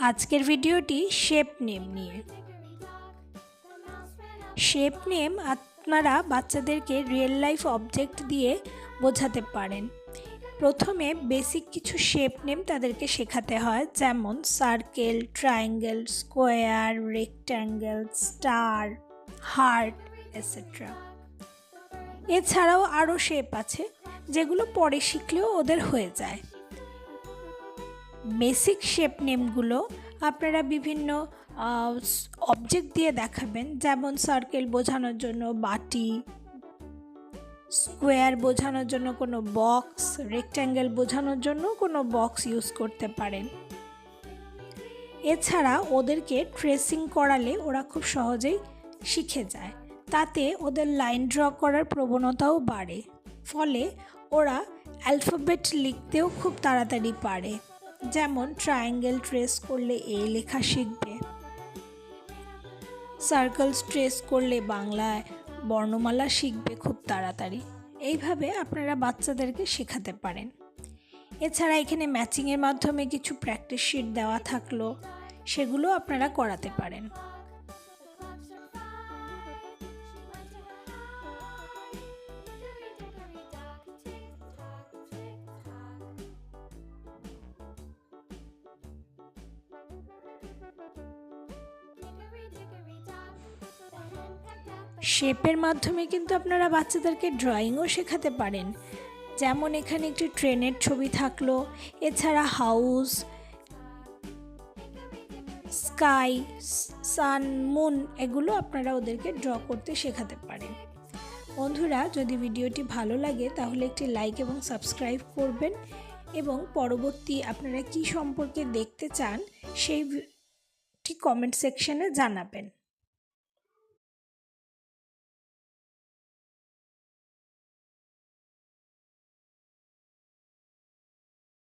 আজকের ভিডিওটি shape name নিয়ে। শেপ নেম আপনারা বাচ্চাদেরকে রিয়েল লাইফ অবজেক্ট দিয়ে বোঝাতে পারেন। প্রথমে বেসিক কিছু শেপ নেম তাদেরকে শেখাতে হয়, যেমন circle, triangle, square, rectangle, star, heart etcetera. এছাড়াও আরও শেপ আছে যেগুলো পরে শিখলেও ওদের হয়ে যায়। বেসিক শেপ নেমগুলো আপনারা বিভিন্ন অবজেক্ট দিয়ে দেখাবেন, যেমন সার্কেল বোঝানোর জন্য বাটি, স্কোয়ার বোঝানোর জন্য কোনো বক্স, রেক্ট্যাঙ্গেল বোঝানোর জন্য কোনো বক্স ইউজ করতে পারেন। এছাড়া ওদেরকে ট্রেসিং করালে ওরা খুব সহজেই শিখে যায়, তাতে ওদের লাইন ড্র করার প্রবণতাও বাড়ে, ফলে ওরা অ্যালফাবেট লিখতেও খুব তাড়াতাড়ি পারে। যেমন ট্রায়াঙ্গেল ট্রেস করলে এ লেখা শিখবে, সার্কেল ট্রেস করলে বাংলায় বর্ণমালা শিখবে খুব তাড়াতাড়ি। এইভাবে আপনারা বাচ্চাদেরকে শেখাতে পারেন। এছাড়া এখানে ম্যাচিংয়ের মাধ্যমে কিছু প্র্যাকটিস শিট দেওয়া থাকলো, সেগুলো আপনারা করাতে পারেন। শেপের মাধ্যমে কিন্তু আপনারা বাচ্চাদেরকে ড্রয়িংও শেখাতে পারেন। যেমন এখানে একটি ট্রেনের ছবি থাকলো, এছাড়া হাউস, স্কাই, সান, মুন, এগুলো আপনারা ওদেরকে ড্র করতে শেখাতে পারেন। বন্ধুরা, যদি ভিডিওটি ভালো লাগে তাহলে একটি লাইক এবং সাবস্ক্রাইব করবেন, এবং পরবর্তী আপনারা কি সম্পর্কে দেখতে চান সেইটি কমেন্ট সেকশনে জানাবেন।